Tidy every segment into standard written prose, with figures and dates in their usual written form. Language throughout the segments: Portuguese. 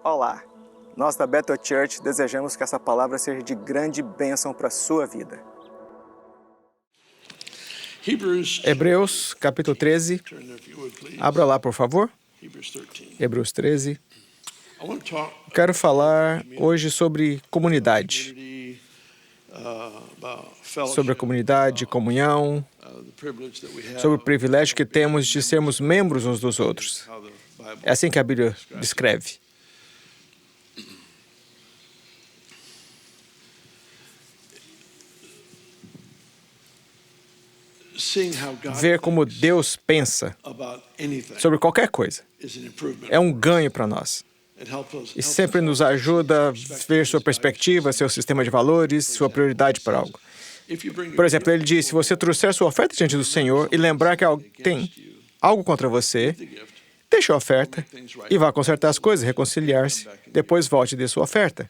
Olá! Nós da Bethel Church desejamos que essa palavra seja de grande bênção para a sua vida. Hebreus, capítulo 13. Abra lá, por favor. Hebreus 13. Quero falar hoje sobre comunidade. Sobre a comunidade, comunhão, sobre o privilégio que temos de sermos membros uns dos outros. É assim que a Bíblia descreve. Ver como Deus pensa sobre qualquer coisa é um ganho para nós. E sempre nos ajuda a ver sua perspectiva, seu sistema de valores, sua prioridade para algo. Por exemplo, ele diz, se você trouxer sua oferta diante do Senhor e lembrar que alguém tem algo contra você, deixe a oferta e vá consertar as coisas, reconciliar-se, depois volte e dê sua oferta.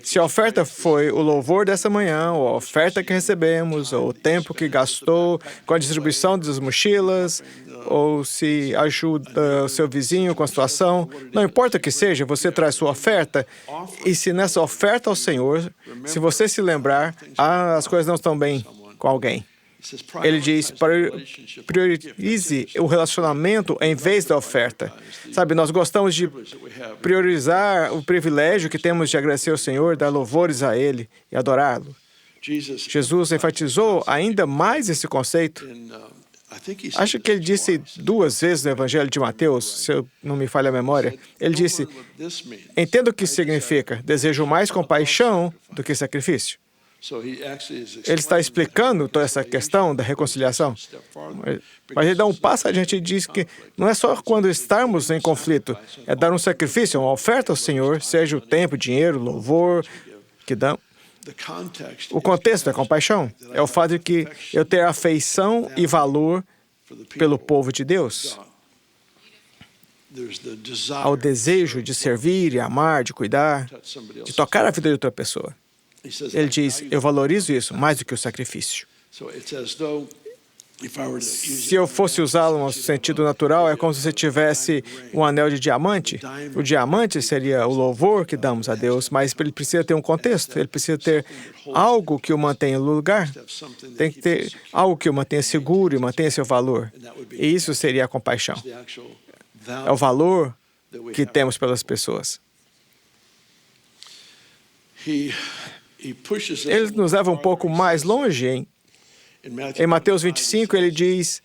Se a oferta foi o louvor dessa manhã, ou a oferta que recebemos, ou o tempo que gastou com a distribuição das mochilas, ou se ajuda o seu vizinho com a situação, não importa o que seja, você traz sua oferta, e se nessa oferta ao Senhor, se você se lembrar, as coisas não estão bem com alguém. Ele diz, priorize o relacionamento em vez da oferta. Sabe, nós gostamos de priorizar o privilégio que temos de agradecer ao Senhor, dar louvores a Ele e adorá-lo. Jesus enfatizou ainda mais esse conceito. Acho que ele disse 2 vezes no Evangelho de Mateus, se eu não me falha a memória. Ele disse, entenda o que significa, desejo mais compaixão do que sacrifício. Ele está explicando toda essa questão da reconciliação. Mas ele dá um passo adiante e diz que não é só quando estarmos em conflito, é dar um sacrifício, uma oferta ao Senhor, seja o tempo, dinheiro, louvor, que dão. O contexto é compaixão. É o fato de que eu ter afeição e valor pelo povo de Deus. Ao desejo de servir, de amar, de cuidar, de tocar a vida de outra pessoa. Ele diz, eu valorizo isso mais do que o sacrifício. Se eu fosse usá-lo no sentido natural, é como se você tivesse um anel de diamante. O diamante seria o louvor que damos a Deus, mas ele precisa ter um contexto, ele precisa ter algo que o mantenha no lugar. Tem que ter algo que o mantenha seguro e mantenha seu valor. E isso seria a compaixão. É o valor que temos pelas pessoas. Ele nos leva um pouco mais longe. Em Mateus 25, ele diz,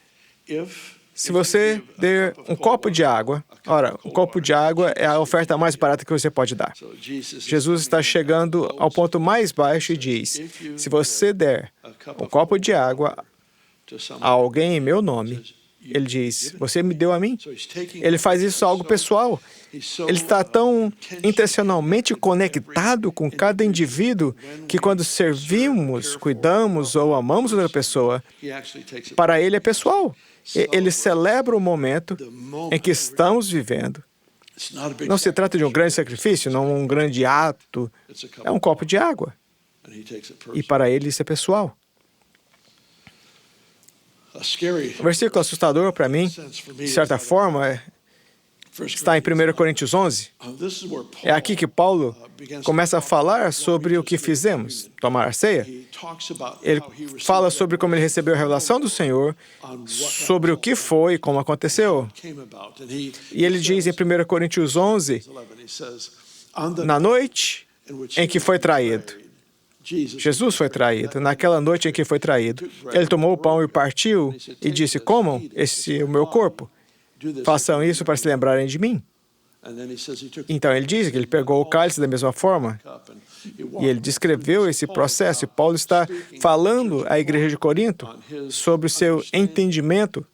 se você der um copo de água, ora, um copo de água é a oferta mais barata que você pode dar. Jesus está chegando ao ponto mais baixo e diz, se você der um copo de água a alguém em meu nome, ele diz, você me deu a mim? Ele faz isso algo pessoal. Ele está tão intencionalmente conectado com cada indivíduo que quando servimos, cuidamos ou amamos outra pessoa, para ele é pessoal. Ele celebra o momento em que estamos vivendo. Não se trata de um grande sacrifício, não um grande ato. É um copo de água. E para ele isso é pessoal. O versículo assustador para mim, de certa forma, está em 1 Coríntios 11. É aqui que Paulo começa a falar sobre o que fizemos, tomar a ceia. Ele fala sobre como ele recebeu a revelação do Senhor, sobre o que foi e como aconteceu. E ele diz em 1 Coríntios 11, na noite em que foi traído. Jesus foi traído. Naquela noite em que foi traído, ele tomou o pão e partiu e disse, comam, esse é o meu corpo. Façam isso para se lembrarem de mim. Então ele diz que ele pegou o cálice da mesma forma e ele descreveu esse processo. E Paulo está falando à igreja de Corinto sobre o seu entendimento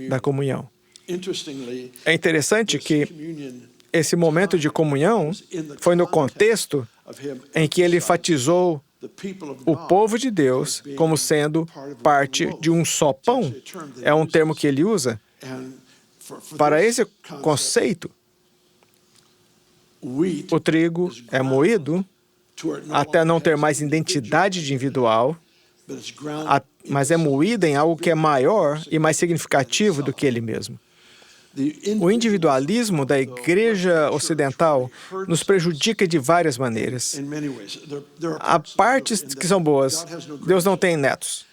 da comunhão. É interessante que esse momento de comunhão foi no contexto em que ele enfatizou o povo de Deus como sendo parte de um só pão. É um termo que ele usa. Para esse conceito, o trigo é moído até não ter mais identidade individual, mas é moído em algo que é maior e mais significativo do que ele mesmo. O individualismo da Igreja Ocidental nos prejudica de várias maneiras. Há partes que são boas. Deus não tem netos.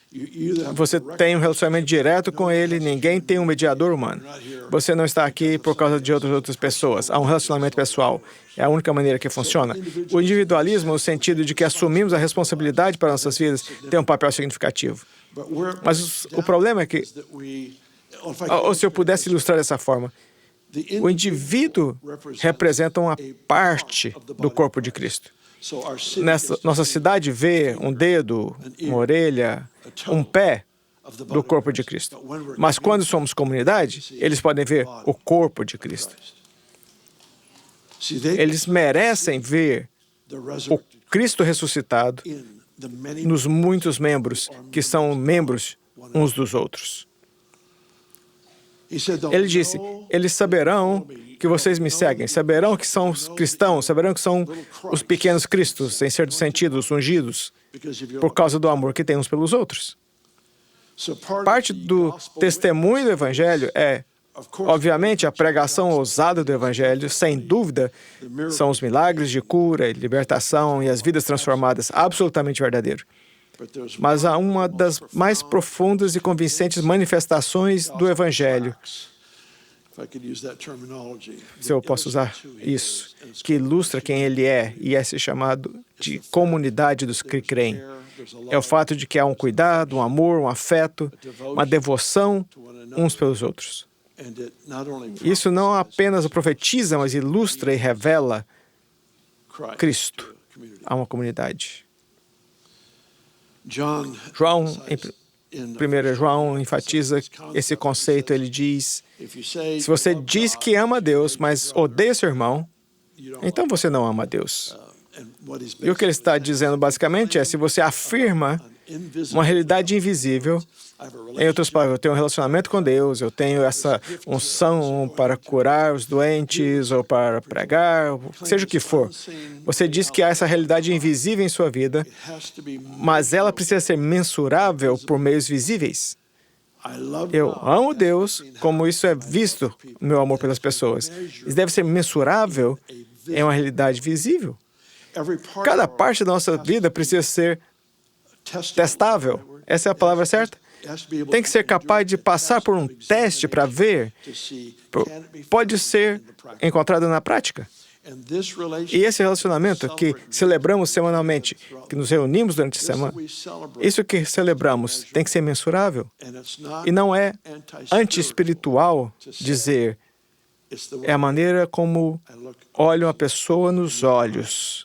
Você tem um relacionamento direto com Ele, ninguém tem um mediador humano. Você não está aqui por causa de outras pessoas. Há um relacionamento pessoal. É a única maneira que funciona. O individualismo, no sentido de que assumimos a responsabilidade para nossas vidas, tem um papel significativo. Mas o problema é que, ou se eu pudesse ilustrar dessa forma, o indivíduo representa uma parte do corpo de Cristo. Nossa cidade vê um dedo, uma orelha, um pé do corpo de Cristo. Mas quando somos comunidade, eles podem ver o corpo de Cristo. Eles merecem ver o Cristo ressuscitado nos muitos membros que são membros uns dos outros. Ele disse, eles saberão que vocês me seguem, saberão que são os cristãos, saberão que são os pequenos cristos, em certo sentido, os ungidos, por causa do amor que tem uns pelos outros. Parte do testemunho do Evangelho é, obviamente, a pregação ousada do Evangelho, sem dúvida, são os milagres de cura e libertação e as vidas transformadas, absolutamente verdadeiro. Mas há uma das mais profundas e convincentes manifestações do Evangelho, se eu posso usar isso, que ilustra quem ele é e é chamado de comunidade dos que creem. É o fato de que há um cuidado, um amor, um afeto, uma devoção uns pelos outros. Isso não apenas profetiza, mas ilustra e revela Cristo a uma comunidade. João, em 1 João, enfatiza esse conceito. Ele diz, se você diz que ama a Deus, mas odeia seu irmão, então você não ama a Deus. E o que ele está dizendo basicamente é, se você afirma uma realidade invisível, em outras palavras, eu tenho um relacionamento com Deus, eu tenho essa unção para curar os doentes ou para pregar, seja o que for. Você diz que há essa realidade invisível em sua vida, mas ela precisa ser mensurável por meios visíveis. Eu amo Deus, como isso é visto no meu amor pelas pessoas. Isso deve ser mensurável em uma realidade visível. Cada parte da nossa vida precisa ser testável. Essa é a palavra certa? Tem que ser capaz de passar por um teste para ver. Pode ser encontrado na prática. E esse relacionamento que celebramos semanalmente, que nos reunimos durante a semana, isso que celebramos tem que ser mensurável. E não é anti-espiritual dizer, é a maneira como olho uma pessoa nos olhos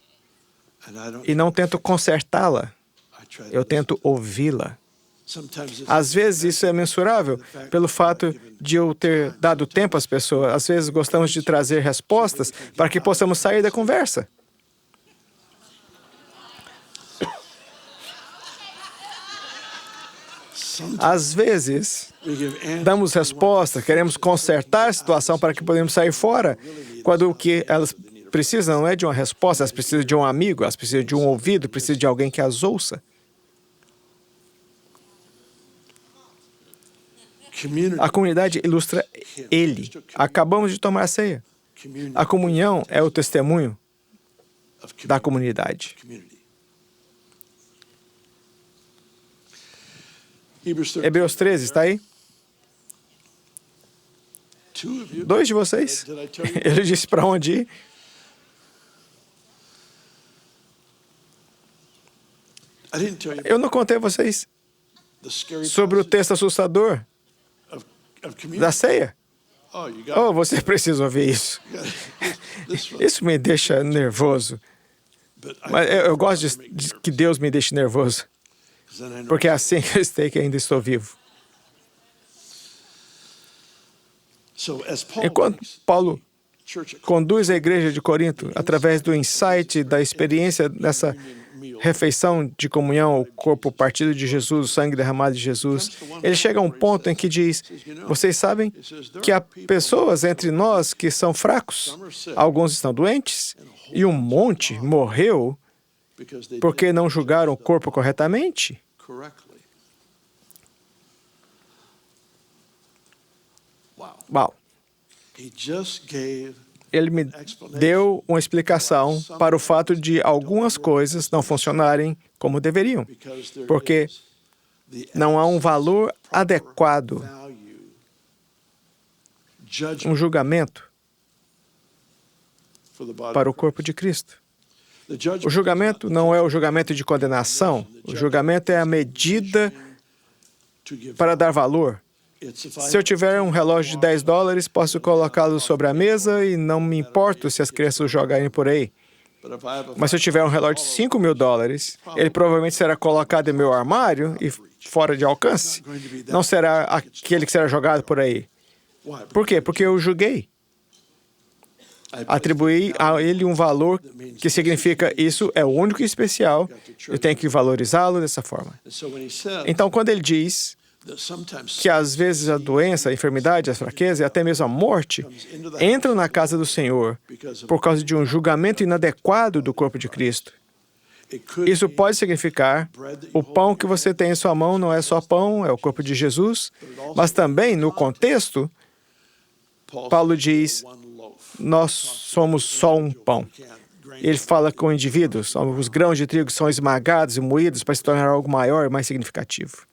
e não tento consertá-la, eu tento ouvi-la. Às vezes isso é mensurável pelo fato de eu ter dado tempo às pessoas. Às vezes gostamos de trazer respostas para que possamos sair da conversa. Às vezes damos respostas, queremos consertar a situação para que podemos sair fora, quando o que elas precisam não é de uma resposta, elas precisam de um amigo, elas precisam de um ouvido, precisam de alguém que as ouça. A comunidade ilustra Ele. Acabamos de tomar a ceia. A comunhão é o testemunho da comunidade. Hebreus 13, está aí? 2 de vocês? Ele disse para onde ir? Eu não contei a vocês sobre o texto assustador da ceia. Oh, você precisa ouvir isso. Isso me deixa nervoso. Mas eu gosto de que Deus me deixe nervoso. Porque é assim que eu sei que ainda estou vivo. Enquanto Paulo conduz a igreja de Corinto através do insight, da experiência dessa refeição de comunhão, o corpo partido de Jesus, o sangue derramado de Jesus, ele chega a um ponto em que diz, vocês sabem que há pessoas entre nós que são fracos, alguns estão doentes, e um monte morreu porque não julgaram o corpo corretamente. Uau! Ele me deu uma explicação para o fato de algumas coisas não funcionarem como deveriam, porque não há um valor adequado, um julgamento para o corpo de Cristo. O julgamento não é o julgamento de condenação, o julgamento é a medida para dar valor. Se eu tiver um relógio de $10, posso colocá-lo sobre a mesa e não me importo se as crianças jogarem por aí. Mas se eu tiver um relógio de $5.000, ele provavelmente será colocado em meu armário e fora de alcance. Não será aquele que será jogado por aí. Por quê? Porque eu julguei. Atribuí a ele um valor que significa isso é único e especial, eu tenho que valorizá-lo dessa forma. Então, quando ele diz que às vezes a doença, a enfermidade, a fraqueza e até mesmo a morte entram na casa do Senhor por causa de um julgamento inadequado do corpo de Cristo. Isso pode significar o pão que você tem em sua mão não é só pão, é o corpo de Jesus, mas também, no contexto, Paulo diz, nós somos só um pão. Ele fala com indivíduos, os grãos de trigo são esmagados e moídos para se tornar algo maior e mais significativo.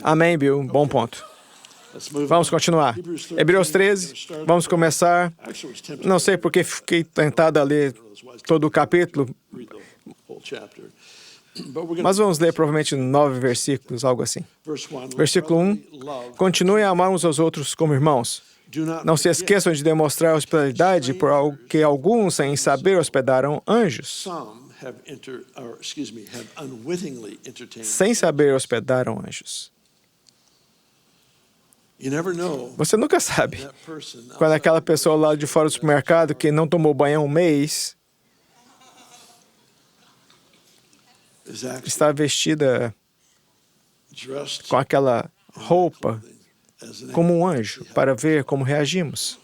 Amém, Bill. Bom ponto. Vamos continuar. Hebreus 13, vamos começar. Não sei porque fiquei tentado a ler todo o capítulo, mas vamos ler provavelmente 9 versículos, algo assim. Versículo 1. Continue a amar uns aos outros como irmãos. Não se esqueçam de demonstrar hospitalidade, porque alguns, sem saber, hospedaram anjos. Sem saber, hospedaram anjos. Você nunca sabe quando aquela pessoa lá de fora do supermercado que não tomou banho há um mês está vestida com aquela roupa como um anjo para ver como reagimos.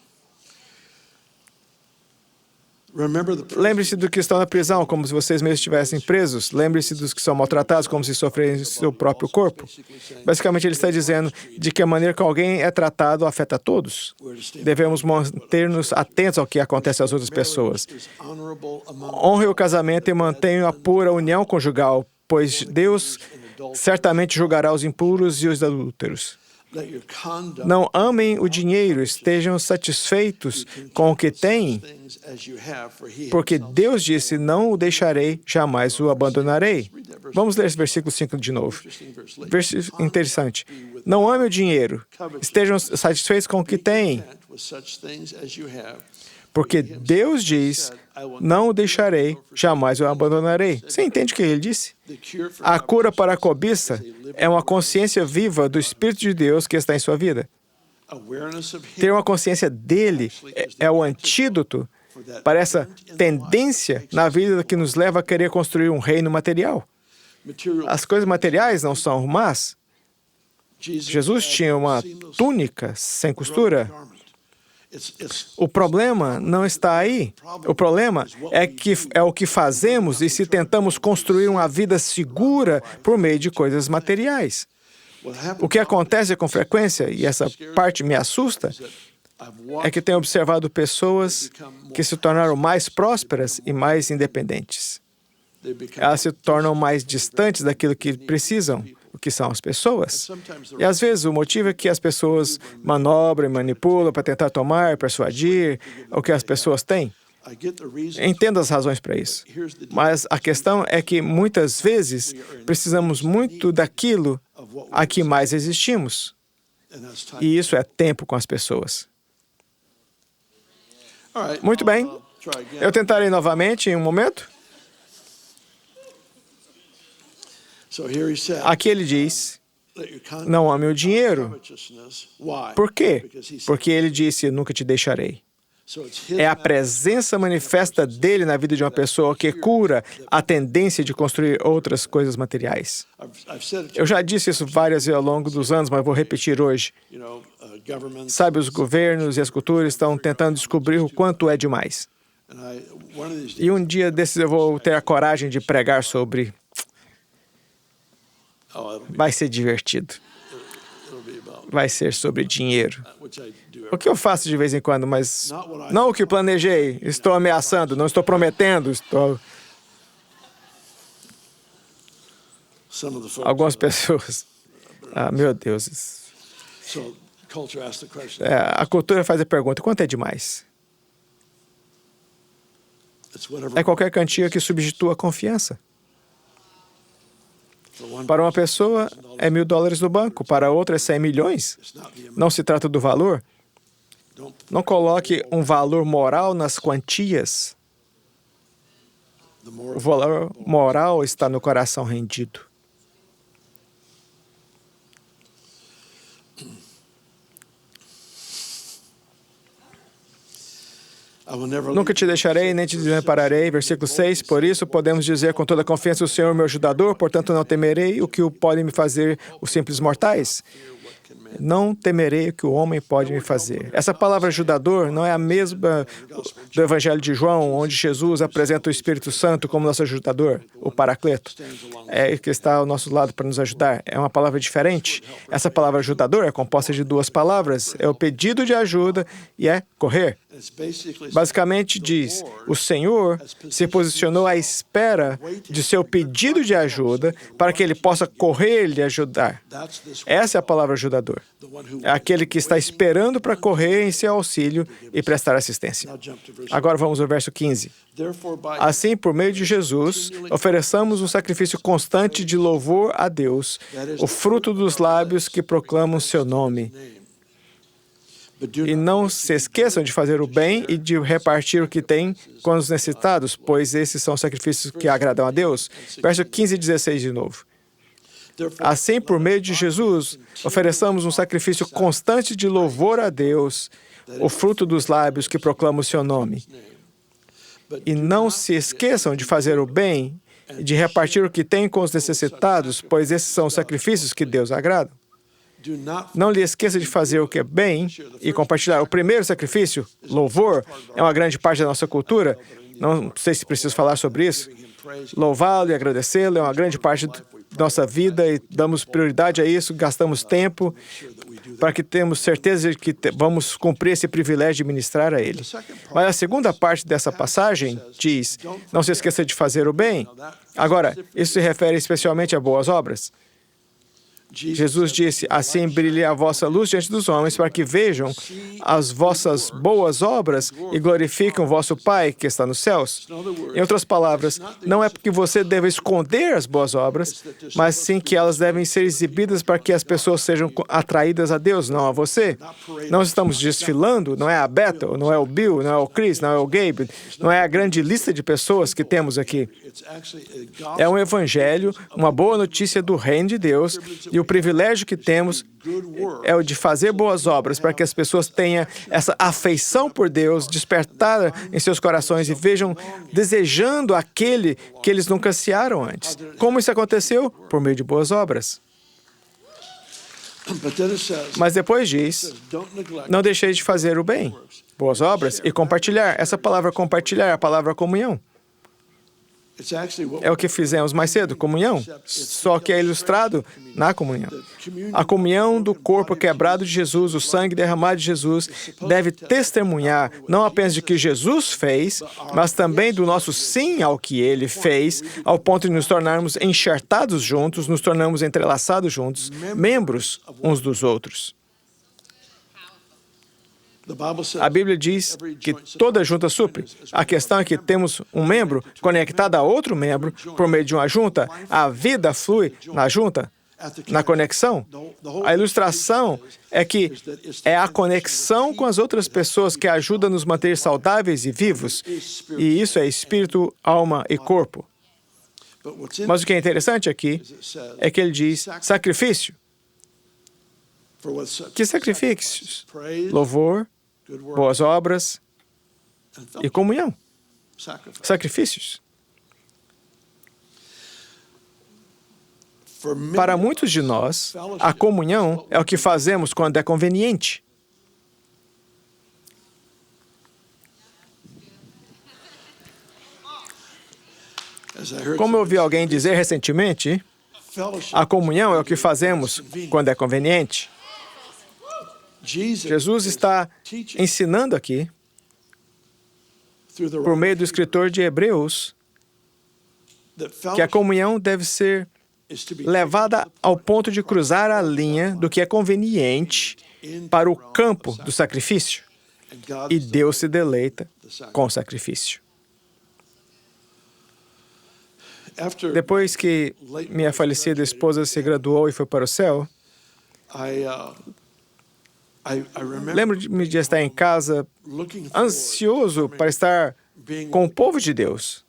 Lembre-se dos que estão na prisão, como se vocês mesmos estivessem presos. Lembre-se dos que são maltratados, como se sofressem seu próprio corpo. Basicamente, ele está dizendo de que a maneira que alguém é tratado afeta a todos. Devemos manter-nos atentos ao que acontece às outras pessoas. Honre o casamento e mantenha a pura união conjugal, pois Deus certamente julgará os impuros e os adúlteros. Não amem o dinheiro, estejam satisfeitos com o que têm, porque Deus disse, não o deixarei, jamais o abandonarei. Vamos ler esse versículo 5 de novo. Versículo interessante. Não ame o dinheiro, estejam satisfeitos com o que têm, porque Deus diz, não o deixarei, jamais o abandonarei. Você entende o que ele disse? A cura para a cobiça é uma consciência viva do Espírito de Deus que está em sua vida. Ter uma consciência dele é o antídoto para essa tendência na vida que nos leva a querer construir um reino material. As coisas materiais não são más. Jesus tinha uma túnica sem costura. O problema não está aí. O problema é o que fazemos e se tentamos construir uma vida segura por meio de coisas materiais. O que acontece com frequência, e essa parte me assusta, é que tenho observado pessoas que se tornaram mais prósperas e mais independentes. Elas se tornam mais distantes daquilo que precisam, o que são as pessoas. E às vezes o motivo é que as pessoas manobram e manipulam para tentar tomar, persuadir o que as pessoas têm. Entendo as razões para isso. Mas a questão é que muitas vezes precisamos muito daquilo a que mais existimos. E isso é tempo com as pessoas. Muito bem. Eu tentarei novamente em um momento. Aqui ele diz, não ame o dinheiro. Por quê? Porque ele disse, eu nunca te deixarei. É a presença manifesta dele na vida de uma pessoa que cura a tendência de construir outras coisas materiais. Eu já disse isso várias vezes ao longo dos anos, mas vou repetir hoje. Sabe, os governos e as culturas estão tentando descobrir o quanto é demais. E um dia desses eu vou ter a coragem de pregar sobre... Vai ser divertido. vai ser sobre dinheiro. O que eu faço de vez em quando, mas não o que planejei. Estou ameaçando, não estou prometendo, estou... Algumas pessoas... meu Deus. A cultura faz a pergunta, quanto é demais? É qualquer quantia que substitua a confiança. Para uma pessoa, é $1.000 no banco. Para outra, é 100 milhões. Não se trata do valor. Não coloque um valor moral nas quantias. O valor moral está no coração rendido. Nunca te deixarei, nem te desampararei. Versículo 6. Por isso podemos dizer com toda confiança, o Senhor é meu ajudador, portanto não temerei o que podem me fazer os simples mortais. Não temerei o que o homem pode me fazer. Essa palavra ajudador não é a mesma do Evangelho de João, onde Jesus apresenta o Espírito Santo como nosso ajudador, o Paracleto. É que está ao nosso lado para nos ajudar. É uma palavra diferente. Essa palavra ajudador é composta de duas palavras. É o pedido de ajuda e é correr. Basicamente diz, o Senhor se posicionou à espera de seu pedido de ajuda para que ele possa correr e lhe ajudar. Essa é a palavra ajudador. É aquele que está esperando para correr em seu auxílio e prestar assistência. Agora vamos ao verso 15. Assim, por meio de Jesus, ofereçamos um sacrifício constante de louvor a Deus, o fruto dos lábios que proclamam seu nome. E não se esqueçam de fazer o bem e de repartir o que tem com os necessitados, pois esses são sacrifícios que agradam a Deus. Verso 15 e 16 de novo. Assim, por meio de Jesus, ofereçamos um sacrifício constante de louvor a Deus, o fruto dos lábios que proclamam o seu nome. E não se esqueçam de fazer o bem e de repartir o que tem com os necessitados, pois esses são os sacrifícios que Deus agrada. Não lhe esqueça de fazer o que é bem e compartilhar. O primeiro sacrifício, louvor, é uma grande parte da nossa cultura. Não sei se preciso falar sobre isso. Louvá-lo e agradecê-lo é uma grande parte da nossa vida e damos prioridade a isso, gastamos tempo para que tenhamos certeza de que vamos cumprir esse privilégio de ministrar a Ele. Mas a segunda parte dessa passagem diz, não se esqueça de fazer o bem. Agora, isso se refere especialmente a boas obras. Jesus disse, assim brilhe a vossa luz diante dos homens, para que vejam as vossas boas obras e glorifiquem o vosso Pai que está nos céus. Em outras palavras, não é porque você deve esconder as boas obras, mas sim que elas devem ser exibidas para que as pessoas sejam atraídas a Deus, não a você. Não estamos desfilando, não é a Bethel, não é o Bill, não é o Chris, não é o Gabe, não é a grande lista de pessoas que temos aqui. É um evangelho, uma boa notícia do reino de Deus, e o privilégio que temos é o de fazer boas obras para que as pessoas tenham essa afeição por Deus despertada em seus corações e vejam desejando aquele que eles nunca ansiaram antes. Como isso aconteceu? Por meio de boas obras. Mas depois diz, não deixeis de fazer o bem, boas obras e compartilhar. Essa palavra compartilhar é a palavra comunhão. É o que fizemos mais cedo, comunhão, só que é ilustrado na comunhão. A comunhão do corpo quebrado de Jesus, o sangue derramado de Jesus, deve testemunhar não apenas de que Jesus fez, mas também do nosso sim ao que Ele fez, ao ponto de nos tornarmos enxertados juntos, nos tornarmos entrelaçados juntos, membros uns dos outros. A Bíblia diz que toda junta supre. A questão é que temos um membro conectado a outro membro por meio de uma junta. A vida flui na junta, na conexão. A ilustração é que é a conexão com as outras pessoas que ajuda a nos manter saudáveis e vivos. E isso é espírito, alma e corpo. Mas o que é interessante aqui é que ele diz sacrifício. Que sacrifícios? Louvor, boas obras e comunhão. Sacrifícios. Para muitos de nós, a comunhão é o que fazemos quando é conveniente. Como eu ouvi alguém dizer recentemente, a comunhão é o que fazemos quando é conveniente. Jesus está ensinando aqui, por meio do escritor de Hebreus, que a comunhão deve ser levada ao ponto de cruzar a linha do que é conveniente para o campo do sacrifício. E Deus se deleita com o sacrifício. Depois que minha falecida esposa se graduou e foi para o céu, lembro-me de estar em casa ansioso para estar com o povo de Deus.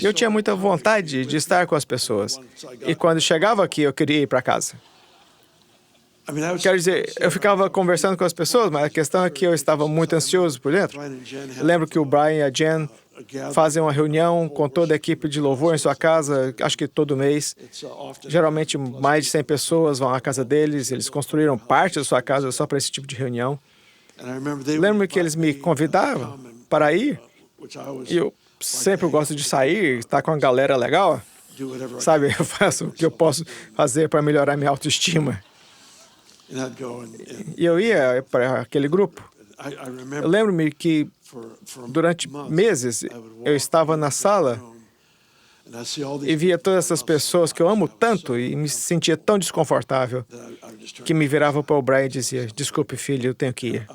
Eu tinha muita vontade de estar com as pessoas. E quando chegava aqui, eu queria ir para casa. Quero dizer, eu ficava conversando com as pessoas, mas a questão é que eu estava muito ansioso por dentro. Eu lembro que o Brian e a Jen fazem uma reunião com toda a equipe de louvor em sua casa, acho que todo mês. Geralmente, mais de 100 pessoas vão à casa deles. Eles construíram parte da sua casa só para esse tipo de reunião. Lembro que eles me convidavam para ir. E eu sempre gosto de sair, estar com a galera legal. Sabe, eu faço o que eu posso fazer para melhorar minha autoestima. E eu ia para aquele grupo. Eu lembro-me que durante meses eu estava na sala e via todas essas pessoas que eu amo tanto e me sentia tão desconfortável que me virava para o Brian e dizia: desculpe, filho, eu tenho que ir.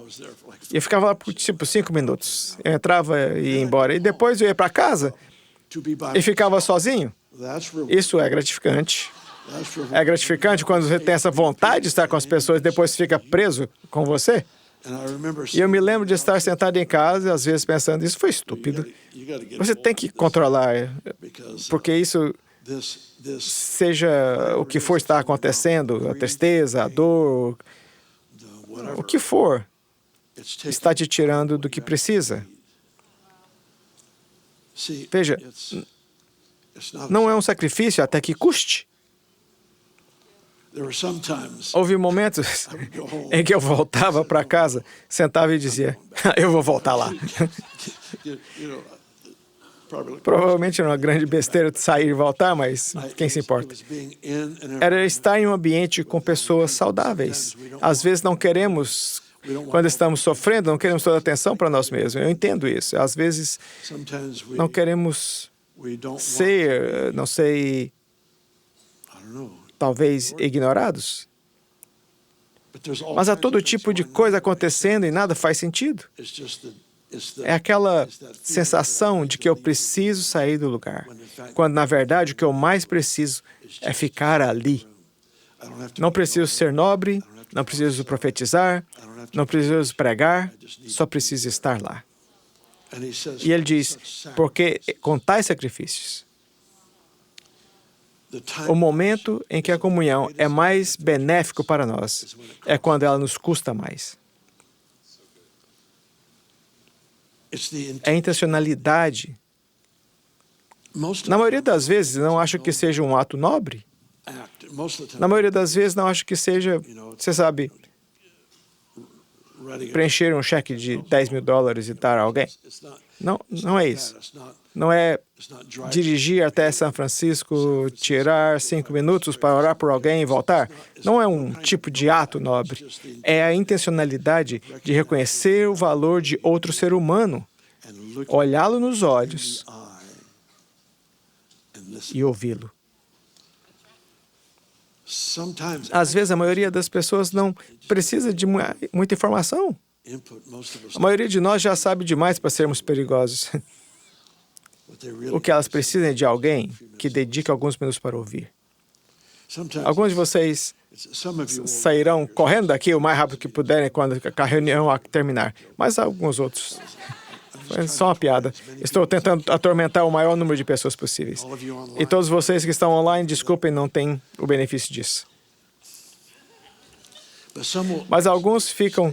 E eu ficava lá por tipo 5 minutos. Eu entrava e ia embora. E depois eu ia para casa e ficava sozinho. Isso é gratificante. É gratificante quando você tem essa vontade de estar com as pessoas e depois fica preso com você. E eu me lembro de estar sentado em casa, às vezes pensando: isso foi estúpido. Você tem que controlar, porque isso, seja o que for estar acontecendo, a tristeza, a dor, o que for, está te tirando do que precisa. Veja, não é um sacrifício até que custe. Houve momentos em que eu voltava para casa, sentava e dizia: eu vou voltar lá. Provavelmente era uma grande besteira de sair e voltar, mas quem se importa? Era estar em um ambiente com pessoas saudáveis. Às vezes não queremos, quando estamos sofrendo, não queremos toda a atenção para nós mesmos. Eu entendo isso. Às vezes não queremos ser, não sei, talvez ignorados. Mas há todo tipo de coisa acontecendo e nada faz sentido. É aquela sensação de que eu preciso sair do lugar, quando na verdade o que eu mais preciso é ficar ali. Não preciso ser nobre, não preciso profetizar, não preciso pregar, só preciso estar lá. E ele diz: porque com tais sacrifícios, o momento em que a comunhão é mais benéfico para nós é quando ela nos custa mais. É a intencionalidade. Na maioria das vezes, não acho que seja um ato nobre. Na maioria das vezes, não acho que seja, você sabe, preencher um cheque de $10.000 e dar a alguém. Não, não é isso. Não é dirigir até São Francisco, tirar 5 minutos para orar por alguém e voltar. Não é um tipo de ato nobre. É a intencionalidade de reconhecer o valor de outro ser humano, olhá-lo nos olhos e ouvi-lo. Às vezes, a maioria das pessoas não precisa de muita informação. A maioria de nós já sabe demais para sermos perigosos. O que elas precisam é de alguém que dedique alguns minutos para ouvir. Alguns de vocês sairão correndo daqui o mais rápido que puderem quando a reunião terminar, mas alguns outros. Foi só uma piada. Estou tentando atormentar o maior número de pessoas possíveis. E todos vocês que estão online, desculpem, não têm o benefício disso. Mas alguns ficam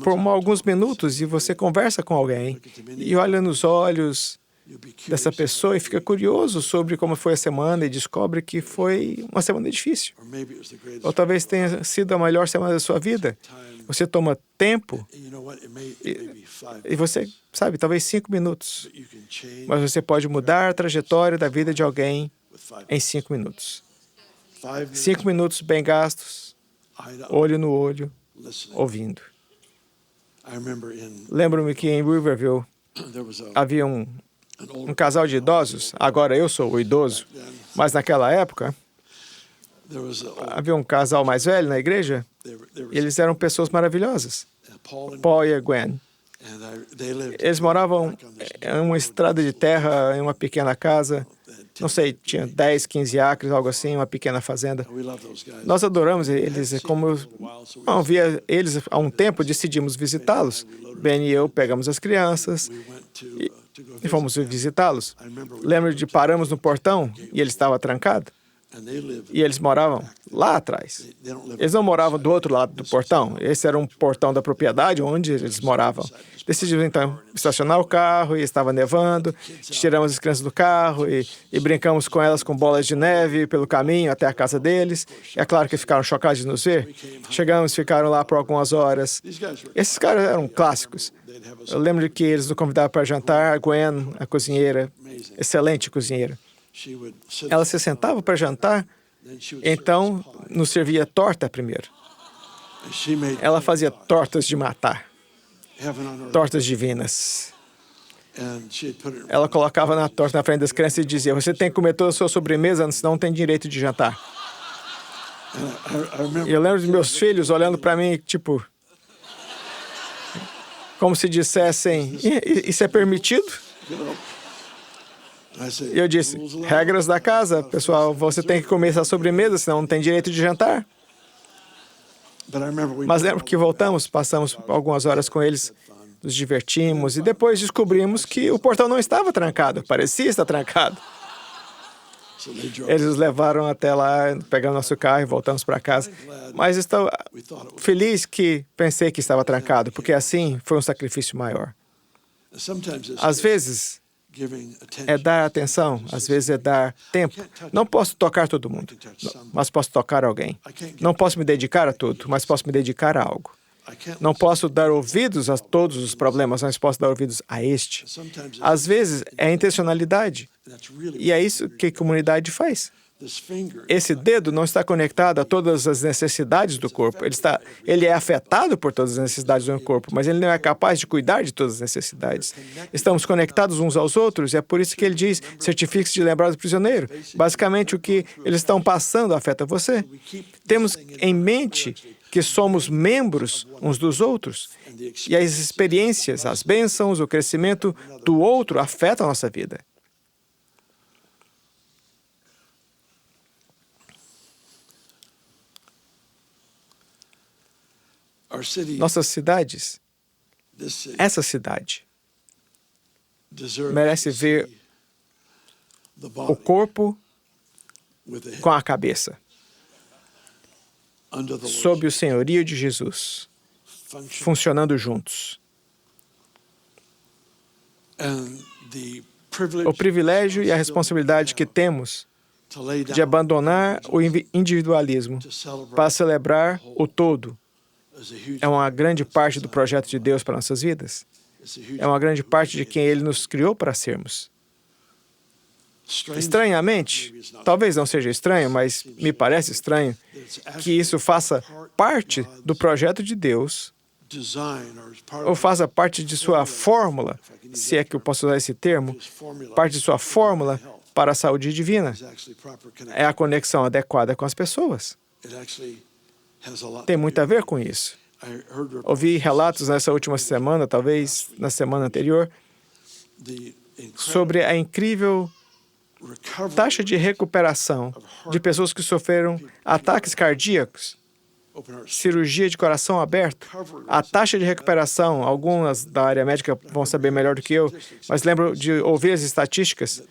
por alguns minutos e você conversa com alguém e olha nos olhos dessa pessoa e fica curioso sobre como foi a semana e descobre que foi uma semana difícil. Ou talvez tenha sido a melhor semana da sua vida. Você toma tempo e você, sabe, talvez 5 minutos. Mas você pode mudar a trajetória da vida de alguém em 5 minutos. 5 minutos bem gastos olho no olho, ouvindo. Lembro-me que em Riverville havia um casal de idosos. Agora eu sou o idoso, mas naquela época havia um casal mais velho na igreja. E eles eram pessoas maravilhosas, Paul e a Gwen. Eles moravam em uma estrada de terra, em uma pequena casa. Não sei, tinha 10, 15 acres, algo assim, uma pequena fazenda. Nós adoramos eles. Como não via eles há um tempo, decidimos visitá-los. Ben e eu pegamos as crianças e fomos visitá-los. Lembro de paramos no portão e ele estava trancado. E eles moravam lá atrás. Eles não moravam do outro lado do portão. Esse era um portão da propriedade onde eles moravam. Decidimos, então, estacionar o carro e estava nevando. Tiramos as crianças do carro e brincamos com elas com bolas de neve pelo caminho até a casa deles. É claro que ficaram chocados de nos ver. Chegamos, ficaram lá por algumas horas. Esses caras eram clássicos. Eu lembro que eles nos convidavam para jantar. A Gwen, a cozinheira, excelente cozinheira. Ela se sentava para jantar, então nos servia torta primeiro. Ela fazia tortas de matar, tortas divinas. Ela colocava na torta na frente das crianças e dizia: você tem que comer toda a sua sobremesa, senão não tem direito de jantar. E eu lembro de meus filhos olhando para mim, tipo, como se dissessem: isso é permitido? E eu disse: regras da casa, pessoal, você tem que comer essa sobremesa, senão não tem direito de jantar. Mas lembro que voltamos, passamos algumas horas com eles, nos divertimos e depois descobrimos que o portão não estava trancado, parecia estar trancado. Eles nos levaram até lá, pegamos nosso carro e voltamos para casa. Mas estou feliz que pensei que estava trancado, porque assim foi um sacrifício maior. Às vezes é dar atenção, às vezes é dar tempo. Não posso tocar todo mundo, mas posso tocar alguém. Não posso me dedicar a tudo, mas posso me dedicar a algo. Não posso dar ouvidos a todos os problemas, mas posso dar ouvidos a este. Às vezes é a intencionalidade. E é isso que a comunidade faz. Esse dedo não está conectado a todas as necessidades do corpo. Ele é afetado por todas as necessidades do corpo, mas ele não é capaz de cuidar de todas as necessidades. Estamos conectados uns aos outros e é por isso que ele diz: certifique-se de lembrar do prisioneiro. Basicamente, o que eles estão passando afeta você. Temos em mente que somos membros uns dos outros e as experiências, as bênçãos, o crescimento do outro afetam a nossa vida. Nossas cidades, essa cidade, merece ver o corpo com a cabeça, sob o senhorio de Jesus, funcionando juntos. O privilégio e a responsabilidade que temos de abandonar o individualismo para celebrar o todo é uma grande parte do projeto de Deus para nossas vidas. É uma grande parte de quem Ele nos criou para sermos. Estranhamente, talvez não seja estranho, mas me parece estranho, que isso faça parte do projeto de Deus, ou faça parte de sua fórmula, se é que eu posso usar esse termo, parte de sua fórmula para a saúde divina. É a conexão adequada com as pessoas. Tem muito a ver com isso. Ouvi relatos nessa última semana, talvez na semana anterior, sobre a incrível taxa de recuperação de pessoas que sofreram ataques cardíacos, cirurgia de coração aberto. A taxa de recuperação, algumas da área médica vão saber melhor do que eu, mas lembro de ouvir as estatísticas,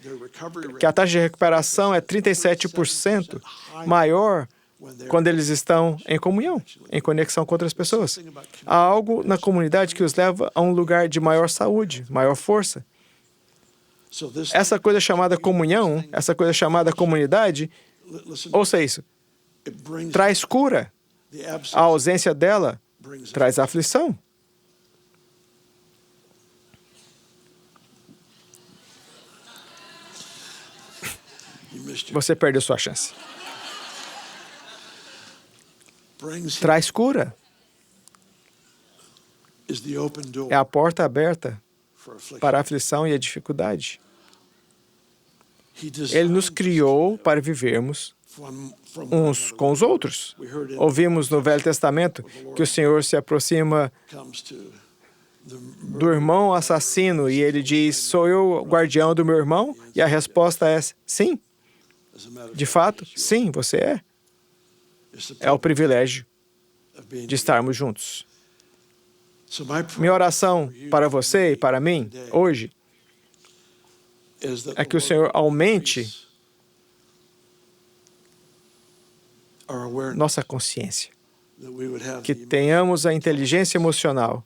que a taxa de recuperação é 37% maior quando eles estão em comunhão, em conexão com outras pessoas. Há algo na comunidade que os leva a um lugar de maior saúde, maior força. Essa coisa chamada comunhão, essa coisa chamada comunidade, ouça isso, traz cura. A ausência dela traz aflição. Você perdeu sua chance. traz cura. É a porta aberta para a aflição e a dificuldade. Ele nos criou para vivermos uns com os outros. Ouvimos no Velho Testamento que o Senhor se aproxima do irmão assassino e ele diz: sou eu o guardião do meu irmão? E a resposta é sim. De fato, sim, você é. É o privilégio de estarmos juntos. Minha oração para você e para mim, hoje, é que o Senhor aumente nossa consciência, que tenhamos a inteligência emocional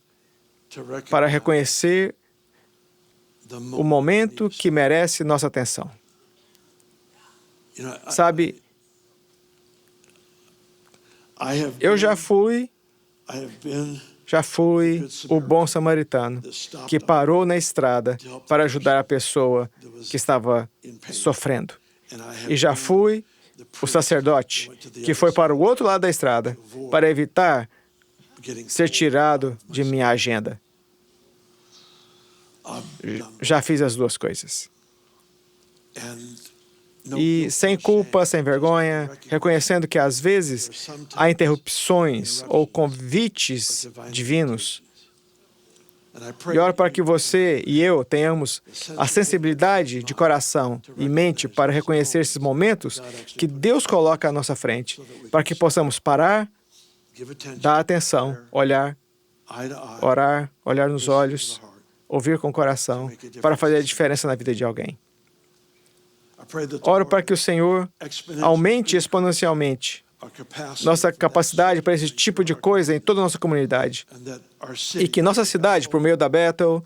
para reconhecer o momento que merece nossa atenção. Sabe, eu já fui o bom samaritano que parou na estrada para ajudar a pessoa que estava sofrendo. E já fui o sacerdote que foi para o outro lado da estrada para evitar ser tirado de minha agenda. Já fiz as duas coisas. E sem culpa, sem vergonha, reconhecendo que às vezes há interrupções ou convites divinos. E oro para que você e eu tenhamos a sensibilidade de coração e mente para reconhecer esses momentos que Deus coloca à nossa frente, para que possamos parar, dar atenção, olhar, orar, olhar nos olhos, ouvir com o coração, para fazer a diferença na vida de alguém. Oro para que o Senhor aumente exponencialmente nossa capacidade para esse tipo de coisa em toda a nossa comunidade. E que nossa cidade, por meio da Bethel,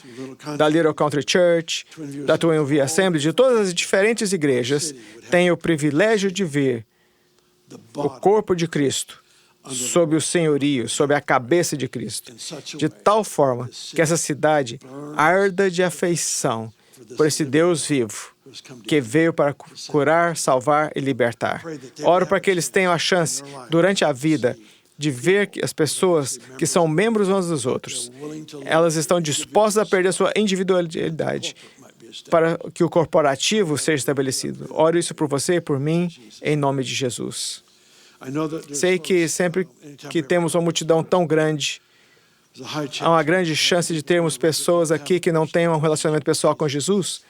da Little Country Church, da Twin View Assembly, de todas as diferentes igrejas, tenha o privilégio de ver o corpo de Cristo sob o senhorio, sob a cabeça de Cristo, de tal forma que essa cidade arda de afeição por esse Deus vivo, que veio para curar, salvar e libertar. Oro para que eles tenham a chance, durante a vida, de ver que as pessoas que são membros uns dos outros, elas estão dispostas a perder a sua individualidade para que o corporativo seja estabelecido. Oro isso por você e por mim, em nome de Jesus. Sei que sempre que temos uma multidão tão grande, há uma grande chance de termos pessoas aqui que não tenham um relacionamento pessoal com Jesus.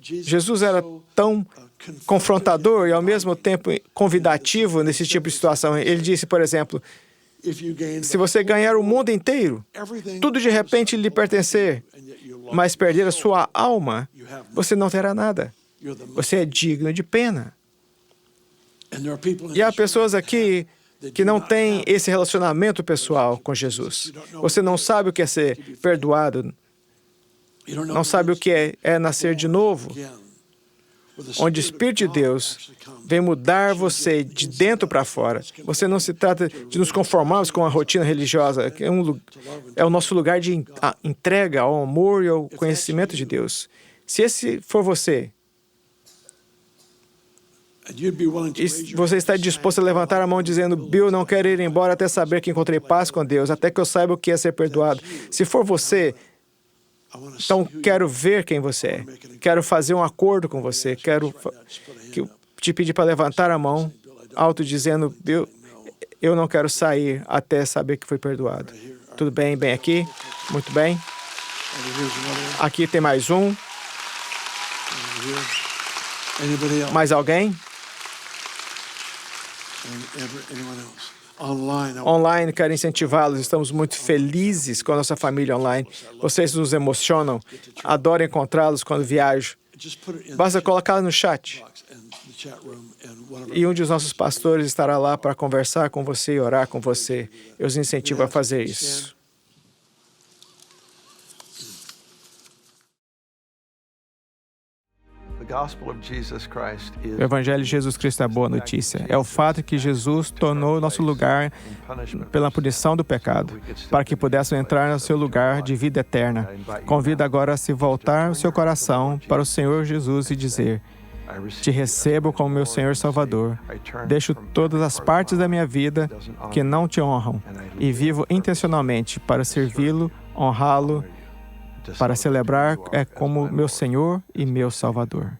Jesus era tão confrontador e, ao mesmo tempo, convidativo nesse tipo de situação. Ele disse, por exemplo, se você ganhar o mundo inteiro, tudo de repente lhe pertencer, mas perder a sua alma, você não terá nada. Você é digno de pena. E há pessoas aqui que não têm esse relacionamento pessoal com Jesus. Você não sabe o que é ser perdoado, não sabe o que é nascer de novo, onde o Espírito de Deus vem mudar você de dentro para fora. Você não se trata de nos conformarmos com a rotina religiosa, que é o nosso lugar de entrega ao amor e ao conhecimento de Deus. Se esse for você, e você está disposto a levantar a mão dizendo, Bill, não quero ir embora até saber que encontrei paz com Deus, até que eu saiba o que é ser perdoado. Se for você, então quero ver quem você é. Quero fazer um acordo com você. Quero te pedir para levantar a mão, alto dizendo, Bill, eu não quero sair até saber que foi perdoado. Tudo bem? Bem aqui? Muito bem. Aqui tem mais um. Mais alguém? Online, quero incentivá-los. Estamos muito felizes com a nossa família online. Vocês nos emocionam. Adoro encontrá-los quando viajo. Basta colocá-los no chat. E um dos nossos pastores estará lá para conversar com você e orar com você. Eu os incentivo a fazer isso. O Evangelho de Jesus Cristo é a boa notícia. É o fato que Jesus tornou nosso lugar pela punição do pecado, para que pudéssemos entrar no seu lugar de vida eterna. Convido agora a se voltar o seu coração para o Senhor Jesus e dizer, Te recebo como meu Senhor Salvador. Deixo todas as partes da minha vida que não te honram e vivo intencionalmente para servi-lo, honrá-lo, para celebrar como meu Senhor e meu Salvador.